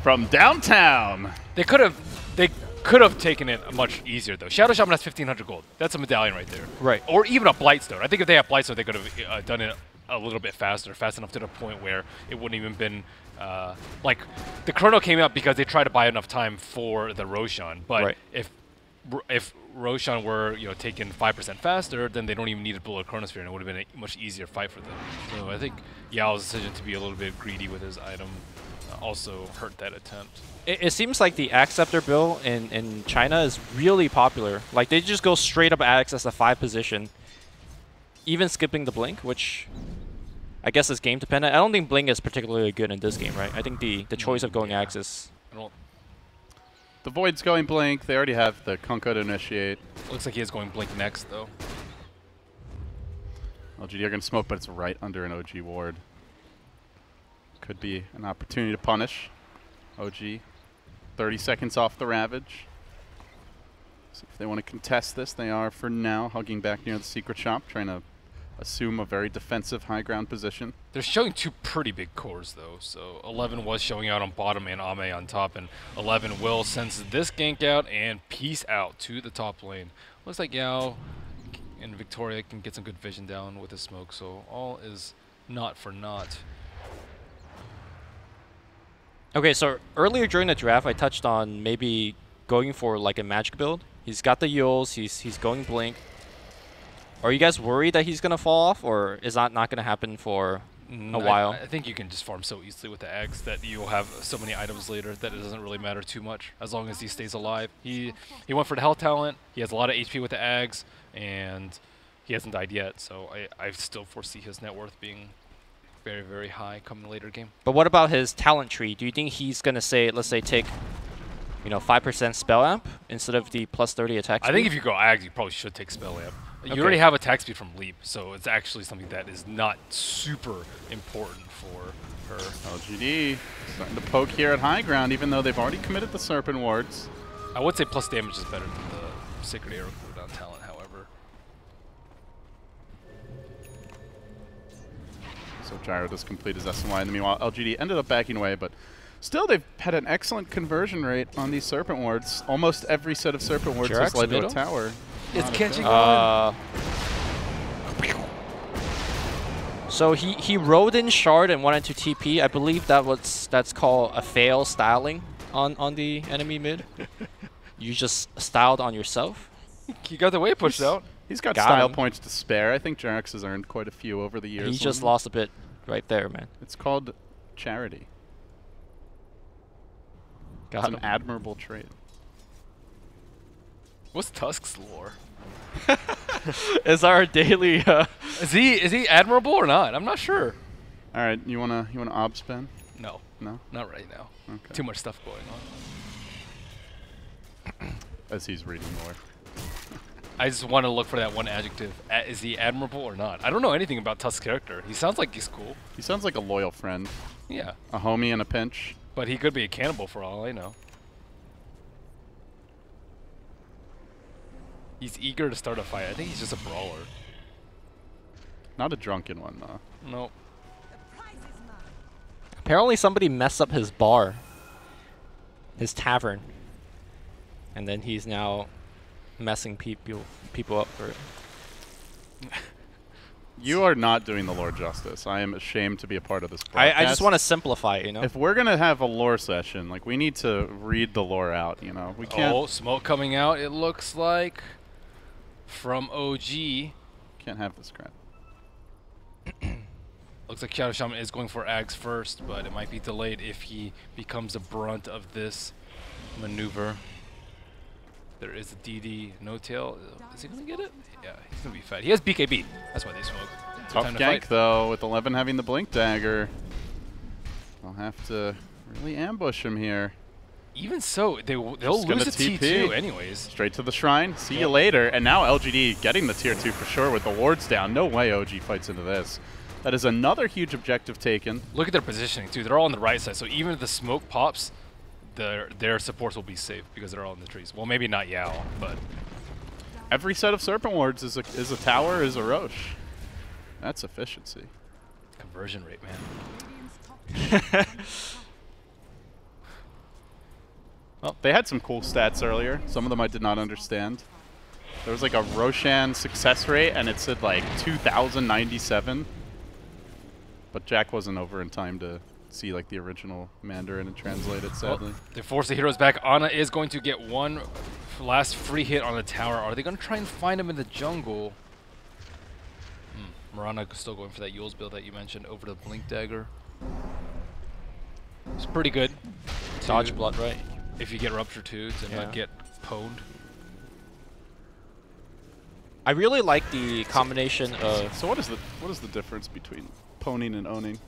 from downtown. They could have taken it much easier though. Shadow Shaman has 1,500 gold. That's a medallion right there. Right. Or even a Blightstone. I think if they had Blightstone, they could have done it a little bit faster, fast enough to the point where it wouldn't even been like the Chrono came out because they tried to buy enough time for the Roshan. But if Roshan were taken 5% faster, then they don't even need to build a Chronosphere, and it would have been a much easier fight for them. So I think Yao's decision to be a little bit greedy with his item also hurt that attempt. It seems like the Acceptor build in China is really popular. Like, they just go straight up Axe as a 5 position, even skipping the Blink, which I guess is game dependent. I don't think Blink is particularly good in this game, right? I think the choice of going Axe is... The Void's going Blink. They already have the Kunkka to initiate. Looks like he is going Blink next, though. LGD are going to smoke, but it's right under an OG ward. Could be an opportunity to punish OG. 30 seconds off the Ravage. See if they want to contest this. They are, for now, hugging back near the secret shop, trying to assume a very defensive high ground position. They're showing 2 pretty big cores, though. So 11 was showing out on bottom and Ame on top, and 11 will sense this gank out and peace out to the top lane. Looks like Yao and Victoria can get some good vision down with the smoke, so all is not for naught. Okay, so earlier during the draft, I touched on maybe going for like a magic build. He's got the Yules, he's going Blink. Are you guys worried that he's going to fall off, or is that not going to happen for a while? I think you can just farm so easily with the eggs that you'll have so many items later that it doesn't really matter too much as long as he stays alive. He went for the health talent, he has a lot of HP with the eggs, and he hasn't died yet, so I still foresee his net worth being very, very high coming later game. But what about his talent tree? Do you think he's going to say, let's say, take 5% spell amp instead of the plus 30 attack speed? I think if you go Ags, you probably should take spell amp. Okay. You already have attack speed from Leap, so it's actually something that is not super important for her. LGD starting to poke here at high ground, even though they've already committed the Serpent wards. I would say plus damage is better than the Sacred Arrow cooldown talent, however. So Gyro does complete his SNY, and meanwhile LGD ended up backing away, but still they've had an excellent conversion rate on these Serpent wards. Almost every set of Serpent wards has led to a tower. It's catching on. So he rode in Shard and wanted to TP. I believe that's called a fail styling on the enemy mid. You just styled on yourself. He got the way pushed out. He's got style points to spare. I think Jerax has earned quite a few over the years. He just lost a bit right there, man. It's called charity. It's an admirable trait. What's Tusk's lore? Is our daily Is he admirable or not? I'm not sure. All right, you wanna ob spin? No. No? Not right now. Okay. Too much stuff going on. As he's reading more. I just want to look for that one adjective. Is he admirable or not? I don't know anything about Tusk's character. He sounds like he's cool. He sounds like a loyal friend. Yeah. A homie in a pinch. But he could be a cannibal for all I know. He's eager to start a fight. I think he's just a brawler. Not a drunken one, though. Nope. Apparently somebody messed up his bar. His tavern. And then he's now messing people up for it. You are not doing the lore justice. I am ashamed to be a part of this I broadcast. just want to simplify it, you know? If we're going to have a lore session, like, we need to read the lore out, you know? We can't Oh, smoke coming out, it looks like, from OG. can't have this crap. Looks like Shadow Shaman is going for Ags first, but it might be delayed if he becomes a brunt of this maneuver. There is a DD no-tail. Is he going to get it? Yeah, he's going to be fat. He has BKB. That's why they smoke. Tough Time to gank, fight. though, with 11 having the Blink Dagger. They'll have to really ambush him here. Even so, they'll Just lose gonna a TP. T2 anyways. Straight to the shrine. See you later. And now LGD getting the tier 2 for sure with the wards down. No way OG fights into this. That is another huge objective taken. Look at their positioning, too. They're all on the right side, so even if the smoke pops, their supports will be safe because they're all in the trees. Well, maybe not Yao, but... Every set of Serpent Wards is a tower, is a Roche. That's efficiency. Conversion rate, man. Well, they had some cool stats earlier. Some of them I did not understand. There was like a Roshan success rate, and it said like 2,097. But Jack wasn't over in time to see like the original Mandarin and translate it, sadly. Well, they force the heroes back. Ana is going to get one last free hit on the tower. Are they going to try and find him in the jungle? Mirana still going for that Yule's build that you mentioned over the Blink Dagger. It's pretty good. Dodge blood, right? If you get Rupture 2 to not get pwned. I really like the combination of... So what is the difference between pwning and owning?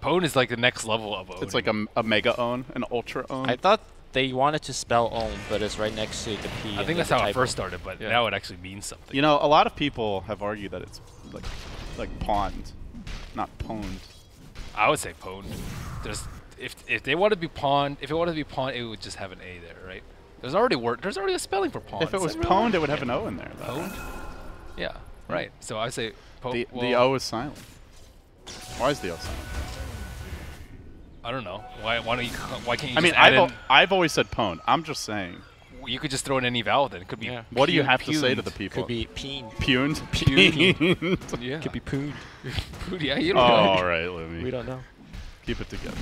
Pwn is like the next level of owning. It's like a mega own, an ultra own. I thought they wanted to spell own, but it's right next to the P. I think that's how it first started, but now it actually means something. You know, a lot of people have argued that it's like pawned, not pwned. I would say pwned. There's if they want to be pawned, if it wanted to be pawned, it would just have an A there, right? There's already a spelling for pawn. If it was pwned, it would have an O in there. Though. Pwned? Yeah, right. So I would say The O is silent. Why is the O silent? I don't know. Why can't you? I mean, just add in, I've always said pwned. I'm just saying. you could just throw in any vowel then. It could be. Yeah. What do you Puned- have to say to puned. the people? Could be peen. Puned. Puned. Yeah. Could be pooned. Yeah, you Oh, don't know. all right, Lemmy. We don't know. Keep it together.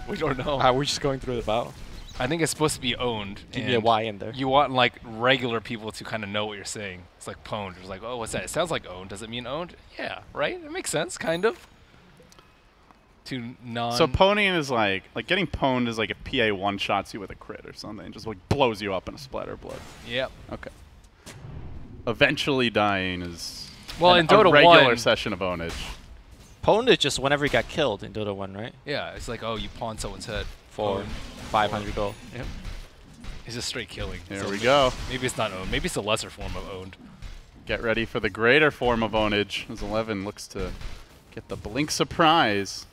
We don't know. We're just going through the battle. I think it's supposed to be owned. Give me a Y in there. You want like regular people to kind of know what you're saying. It's like pwned. It's like, oh, what's that? It sounds like owned. Does it mean owned? Yeah, right. It makes sense, kind of. To non. So pwning is like getting pwned is like if PA one shots you with a crit or something, just like blows you up in a splatter of blood. Yep. Okay. Eventually dying is Well, in a Dota regular 1, session of ownage. Pwned is just whenever he got killed in Dota 1, right? yeah, it's like, oh, you pawn someone's head. For Owned. 500 gold. Yep. It's just straight killing. Here So we go. Maybe it's not owned. Maybe it's a lesser form of owned. Get ready for the greater form of ownage as 11 looks to get the blink surprise.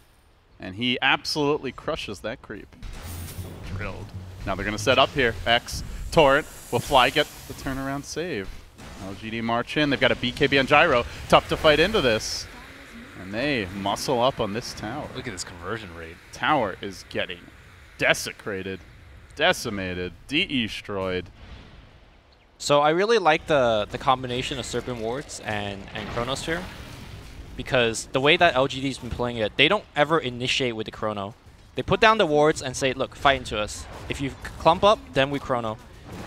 And he absolutely crushes that creep. Drilled. Now they're going to set up here. X, Torrent will fly, get the turnaround save. LGD march in. They've got a BKB on Gyro. Tough to fight into this. And they muscle up on this tower. Look at this conversion rate. Tower is getting desecrated, decimated, de-destroyed. So I really like the combination of Serpent Wards and Chronosphere, because the way that LGD's been playing it, they don't ever initiate with the Chrono. They put down the wards and say, look, fight into us. If you clump up, then we Chrono.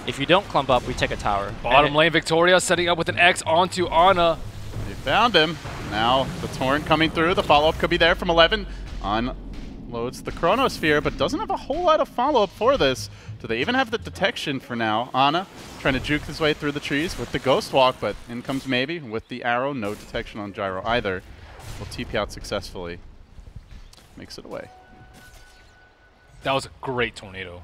If you don't clump up, we take a tower. Bottom lane, Victoria setting up with an X onto Ana. They found him. Now the Torrent coming through. The follow-up could be there from 11. Unloads the Chronosphere, but doesn't have a whole lot of follow-up for this. Do they even have the detection for now? Ana trying to juke his way through the trees with the Ghost Walk, but in comes Maybe with the arrow. No detection on Gyro either. Will TP out successfully. Makes it away. That was a great tornado.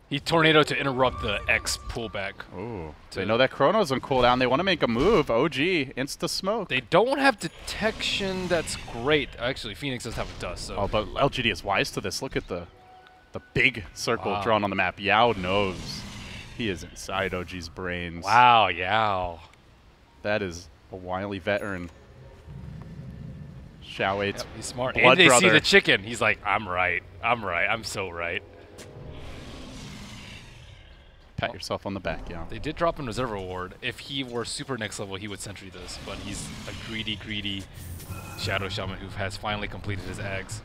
He tornadoed to interrupt the X pullback. Ooh. They know that Chrono's on cooldown. They want to make a move. OG, insta smoke. They don't have detection. That's great. Actually, Phoenix does have a dust. So. Oh, but LGD is wise to this. Look at the big circle Wow. drawn on the map. Yao knows. He is inside OG's brains. Wow, yeah. That is a wily veteran. Xiao Weight's Yep, he's smart. blood And they see brother. the chicken. He's like, I'm right. I'm right. I'm so right. Pat yourself on the back, yeah. They did drop in Reserve Reward. If he were super next level, he would sentry this, but he's a greedy Shadow Shaman who has finally completed his Ags.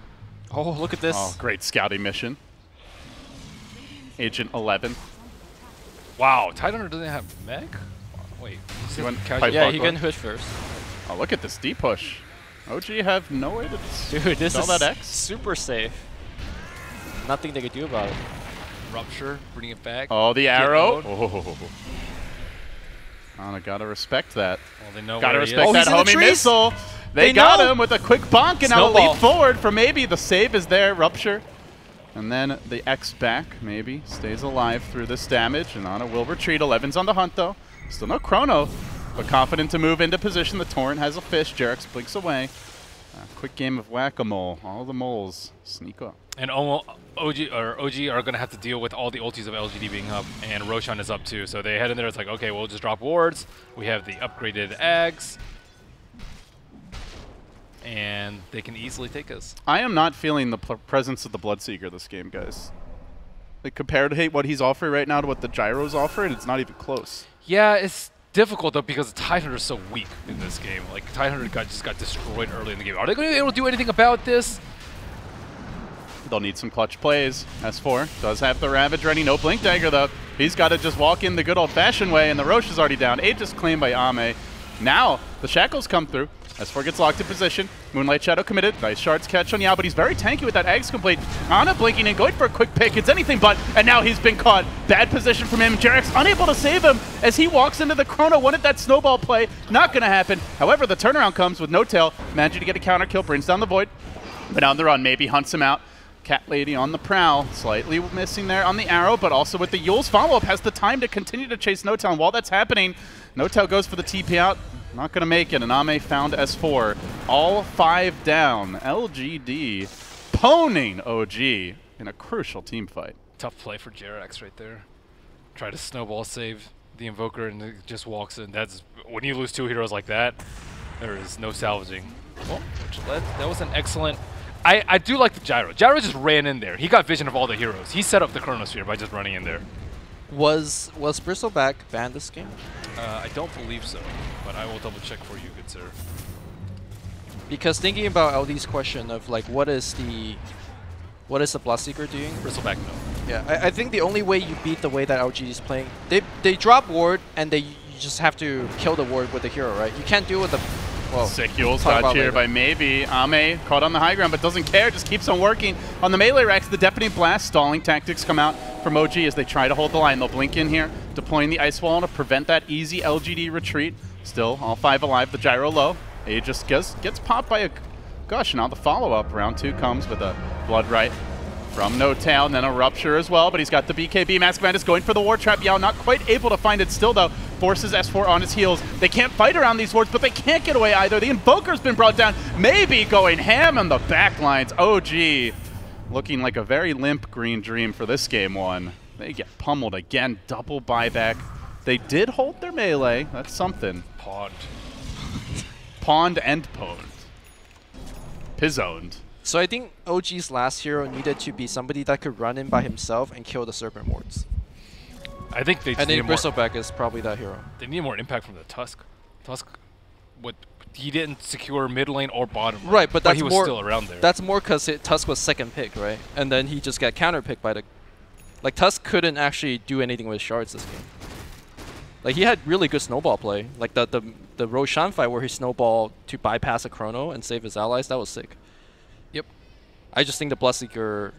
Oh, look at this. Oh, great scouting mission. Agent 11. Wow, Tidehunter doesn't have mech? Wait, He went casual pipe Yeah, parkour. he can push first. Oh, look at this D push. OG have no way to Dude, this sell is that X. super safe. Nothing they could do about it. Rupture, bring it back. Oh, the arrow. mode. Oh. I gotta respect that. Well, they know Gotta where he respect is. that he's in the homie trees. missile. They They got know. him with a quick bonk, and now a Snowball. leap forward for maybe. The save is there, Rupture. And then the X back, maybe, stays alive through this damage. And Ana will retreat. 11's on the hunt, though. Still no chrono, but confident to move into position. The Torrent has a fish. Jarex blinks away. Quick game of whack-a-mole. All the moles sneak up. And OG are going to have to deal with all the ultis of LGD being up, and Roshan is up too. So they head in there. It's like, okay, we'll just drop wards. We have the upgraded Ags, and they can easily take us. I am not feeling the presence of the Bloodseeker this game, guys. Like, compared to what he's offering right now to what the Gyro's offering, it's not even close. Yeah, it's difficult though because Tidehunter is so weak in this game. Like Tidehunter just got destroyed early in the game. Are they going to be able to do anything about this? They'll need some clutch plays. S4 does have the Ravage ready. No Blink Dagger, though. He's got to just walk in the good old-fashioned way, and the Roche is already down. Aegis claimed by Ame. Now, the Shackles come through. S4 gets locked in position. Moonlight Shadow committed. Nice shards catch on Yao, but he's very tanky with that Ags complete. Ana blinking in, going for a quick pick. It's anything but, and now he's been caught. Bad position from him. Jarex unable to save him as he walks into the chrono. Wanted that snowball play. Not going to happen. However, the turnaround comes with No Tail. Managing to get a counter kill. Brings down the Void. But on the run, maybe hunts him out. Cat Lady on the prowl, slightly missing there on the arrow, but also with the Yule's follow-up, has the time to continue to chase No Tail. And while that's happening, No Tail goes for the TP out. Not going to make it, and Ame found S4. All 5 down. LGD poning OG in a crucial team fight. Tough play for Jarex right there. Try to snowball save the Invoker, and it just walks in. That's when you lose 2 heroes like that, there is no salvaging. Well, that was an excellent... I do like the Gyro. Gyro just ran in there. He got vision of all the heroes. He set up the Chronosphere by just running in there. Was Bristleback banned this game? I don't believe so, but I will double check for you, good sir. Because thinking about LD's question of like what is the Bloodseeker doing? Bristleback, no. Yeah, I think the only way you beat the way that LGD is playing, they drop ward and you just have to kill the ward with the hero, right? You can't do it with the... Well, Sick Yule's talk dodge about here later. by maybe. Ame caught on the high ground, but doesn't care, just keeps on working. On the melee racks, the Deafening Blast stalling tactics come out from OG as they try to hold the line. They'll blink in here, deploying the Ice Wall to prevent that easy LGD retreat. Still, all 5 alive, the Gyro low. Aegis gets popped by a... Gosh, now the follow-up. Round 2 comes with a Blood Right from No Tail, and then a Rupture as well, but he's got the BKB. Mask Bandit going for the Ward Trap. Yao not quite able to find it still, though. Forces S4 on his heels. They can't fight around these wards, but they can't get away either. The Invoker's been brought down. Maybe going ham on the back lines. OG looking like a very limp Green Dream for this game 1. They get pummeled again. Double buyback. They did hold their melee. That's something. Pond. Pawned and pwned. Pizzoned. So I think OG's last hero needed to be somebody that could run in by himself and kill the Serpent Wards. I think they just And need then more, Bristleback is probably that hero. they need more impact from the Tusk. Tusk, he didn't secure mid lane or bottom lane, Right, but that's he was more, still around there. That's more because Tusk was second pick, right? And then he just got counter picked by the... Like, Tusk couldn't actually do anything with shards this game. Like, he had really good snowball play. Like, the Roshan fight where he snowballed to bypass a chrono and save his allies, that was sick. Yep. I just think the Bloodseeker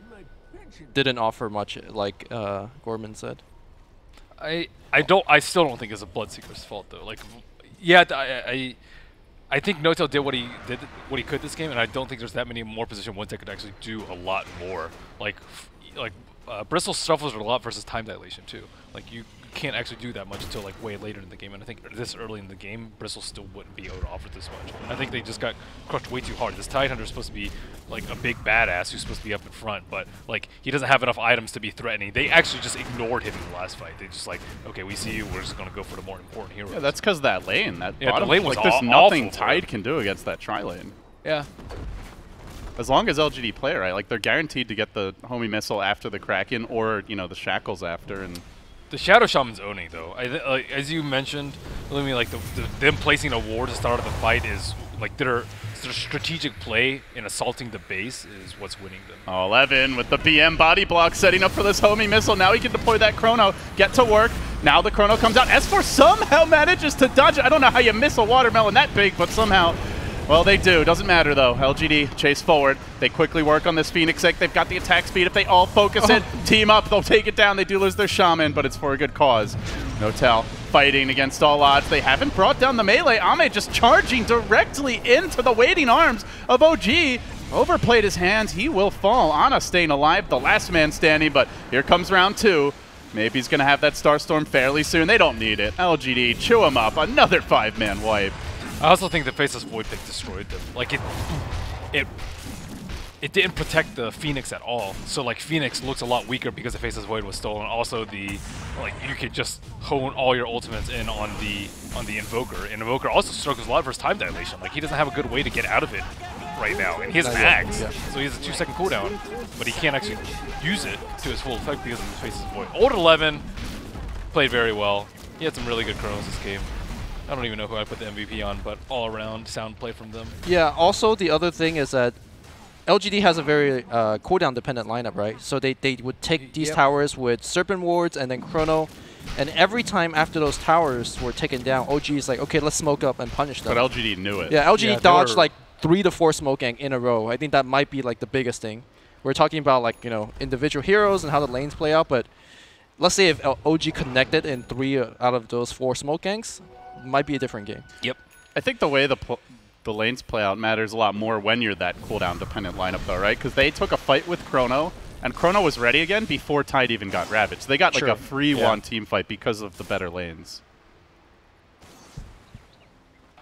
didn't offer much, like Gorman said. I still don't think it's a Bloodseeker's fault though. Like, yeah, I think No Tail did what he could this game, and I don't think there's that many more position ones that could actually do a lot more. Like Bristol shuffles a lot versus time dilation too. Like you can't actually do that much until like way later in the game, and I think this early in the game, Bristol still wouldn't be able to offer this much. I think they just got crushed way too hard. This Tidehunter is supposed to be like a big badass who's supposed to be up in front, but like he doesn't have enough items to be threatening. They actually just ignored him in the last fight. They just like, okay, we see you, we're just gonna go for the more important heroes. Yeah, that's because that lane. That Yeah, the bottom, lane was like, there's awful nothing for Tide him. can do against that tri-lane. Yeah. As long as LGD play right, like they're guaranteed to get the homie missile after the Kraken, or you know the Shackles after, and The Shadow Shaman's owning though. Like, as you mentioned, I mean, like them placing a ward to start of the fight is like their strategic play in assaulting the base is what's winning them. Oh, 11 with the BM body block setting up for this homing missile. Now he can deploy that Chrono, get to work. Now the Chrono comes out. S4 somehow manages to dodge it. I don't know how you miss a watermelon that big, but somehow, well, they do. Doesn't matter though. LGD chase forward. They quickly work on this Phoenix egg. They've got the attack speed. If they all focus it, team up, they'll take it down. They do lose their Shaman, but it's for a good cause. Notel fighting against all odds. They haven't brought down the melee. Ame just charging directly into the waiting arms of OG. Overplayed his hands. He will fall. Ana staying alive, the last man standing, but here comes round 2. Maybe he's going to have that Starstorm fairly soon. They don't need it. LGD, chew him up. Another 5-man wipe. I also think the Faceless Void pick destroyed them. Like it didn't protect the Phoenix at all. So like Phoenix looks a lot weaker because the Faceless Void was stolen. Also the you could just hone all your ultimates in on the Invoker. And Invoker also struggles a lot versus time dilation. Like he doesn't have a good way to get out of it right now. And he has an axe, so he has a 2-second cooldown, but he can't actually use it to his full effect because of his Faceless Void. Old 11 played very well. He had some really good chronos this game. I don't even know who I put the MVP on, but all around sound play from them. Yeah, also the other thing is that LGD has a very cooldown dependent lineup, right? So they would take these towers with Serpent Wards and then Chrono, and every time after those towers were taken down, OG is like, okay, let's smoke up and punish them. But LGD knew it. Yeah, LGD dodged like 3 to 4 smoke gank in a row. I think that might be like the biggest thing. We're talking about like, you know, individual heroes and how the lanes play out, but let's say if OG connected in 3 out of those 4 smoke ganks, might be a different game. Yep. I think the way the lanes play out matters a lot more when you're that cooldown dependent lineup though, right? Because they took a fight with Chrono, and Chrono was ready again before Tide even got Ravaged. They got like a free one team fight because of the better lanes.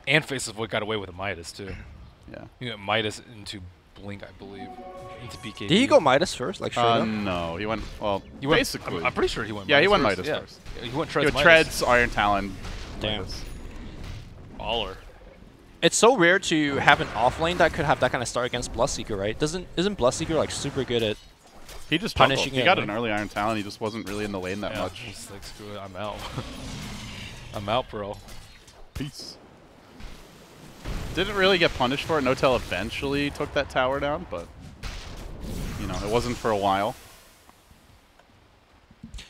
And Faceless Void got away with a Midas too. Yeah. You got Midas into Blink, I believe. Into BKB. Did he go Midas first, like straight up? No, he went, well, basically. I'm pretty sure he went Yeah, Midas he went first. Midas first. He went He Treads went Midas. Treads, Iron Talon. Damn. Midas. Baller. It's so rare to have an off lane that could have that kind of start against Bloodseeker, right? Isn't Bloodseeker like super good at He just punishing He it, got right? an early Iron Talon. He just wasn't really in the lane that much. He's like, screw it, I'm out. I'm out, bro. Peace. Didn't really get punished for it. Notel eventually took that tower down, but you know, it wasn't for a while.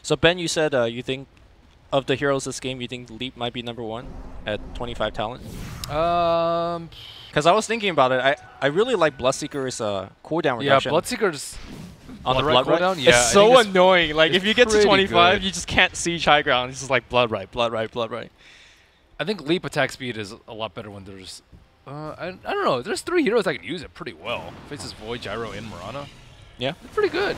So Ben, you said you think of the heroes this game, you think Leap might be #1 at 25 talent? Because I was thinking about it. I really like Bloodseeker's cooldown reduction. Yeah, Bloodseeker's on the Blood blood cooldown? right? Yeah, I it's so think annoying. Like if you get to pretty 25, good. you just can't see high ground. It's just like blood right, blood right, blood right. I think Leap attack speed is a lot better when there's I don't know. There's 3 heroes that can use it pretty well. Faces Void, Gyro, and Mirana. Yeah. They're pretty good.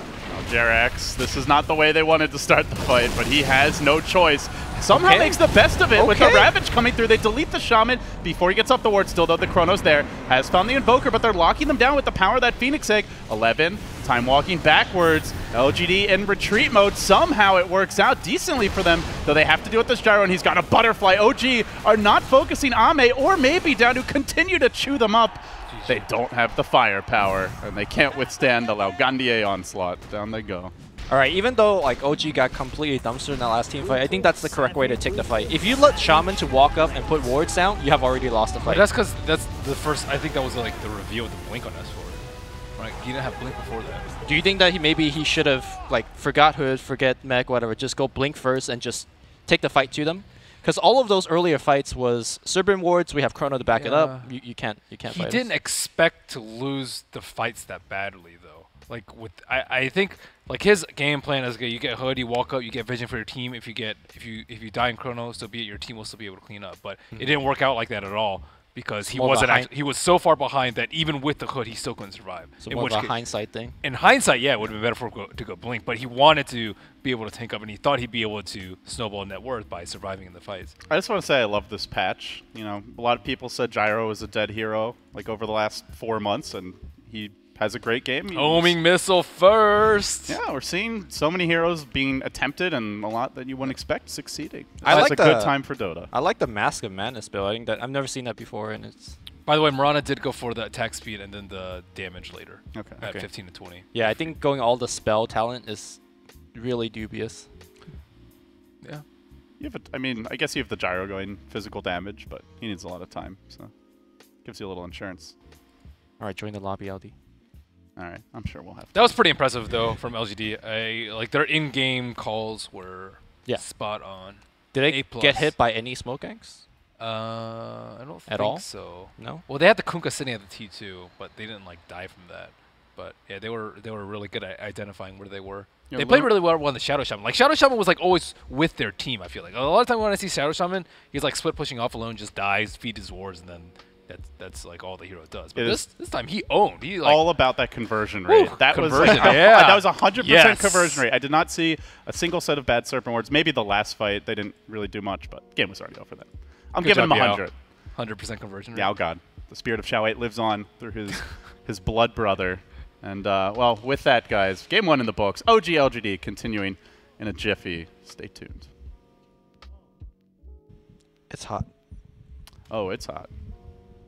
Jerax, this is not the way they wanted to start the fight, but he has no choice. Somehow makes the best of it with the Ravage coming through. They delete the Shaman before he gets off the ward. Still, though, the Chrono's there. Has found the Invoker, but they're locking them down with the power of that Phoenix Egg. 11, time walking backwards. LGD in retreat mode. Somehow it works out decently for them, though they have to deal with this Gyro, and he's got a Butterfly. OG are not focusing Ame or maybe down to continue to chew them up. They don't have the firepower, and they can't withstand the Laugandie onslaught. Down they go. All right, even though like OG got completely dumpstered in that last team fight, I think that's the correct way to take the fight. If you let Shaman to walk up and put wards down, you have already lost the fight. But that's because that's the first. I think that was like the reveal with the blink on S4. Right? He didn't have blink before that. Do you think that maybe he should have like forgot Hood, forget Mech, whatever, just go blink first and just take the fight to them? Because all of those earlier fights was Serpent Wards, we have Chrono to back it up. You can't fight He didn't expect to lose the fights that badly though. Like with I think like his game plan is good. You get Hood, you walk up, you get vision for your team. If you die in Chrono, so be it, your team will still be able to clean up. But it didn't work out like that at all because he wasn't he was so far behind that even with the Hood he still couldn't survive. So more of a hindsight thing. In hindsight, yeah, it would have been better for him to go blink, but he wanted to be able to tank up, and he thought he'd be able to snowball net worth by surviving in the fights. I just want to say I love this patch. You know, a lot of people said Gyro was a dead hero like over the last 4 months, and he has a great game. Homing missile first. Yeah, we're seeing so many heroes being attempted and a lot that you wouldn't expect succeeding. I like a good time for Dota. I like the Mask of Madness build. I think that I've never seen that before, and it's. By the way, Mirana did go for the attack speed and then the damage later. Okay. At 15 to 20. Yeah, I think going all the spell talent is really dubious. Yeah. You have I mean, I guess you have the gyro going physical damage, but he needs a lot of time, so gives you a little insurance. All right, join the lobby, LD. All right, I'm sure we'll have. That was pretty impressive though from LGD. Like their in-game calls were spot on. Did they A+. get hit by any smoke ganks? I don't At think all? so. No. Well, they had the Kunkka sitting at the T2, but they didn't like die from that. But yeah, they were really good at identifying where they were. Yeah, They played really well on the Shadow Shaman. Like Shadow Shaman was like always with their team. I feel like a lot of time when I see Shadow Shaman, he's like split pushing off alone, just dies, feed his wards, and then that's like all the hero does. But this time he owned. He like all about that conversion rate. Woo, that conversion, was yeah. that was 100% Yes. conversion rate. I did not see a single set of bad serpent wards. Maybe the last fight they didn't really do much, but game was already over then. I'm Good giving him job, Yao. 100. 100% conversion rate. Yeah, oh god, the spirit of Xiao 8 lives on through his blood brother. And well, with that, guys, game 1 in the books. OG LGD continuing in a jiffy. Stay tuned. It's hot. Oh, it's hot.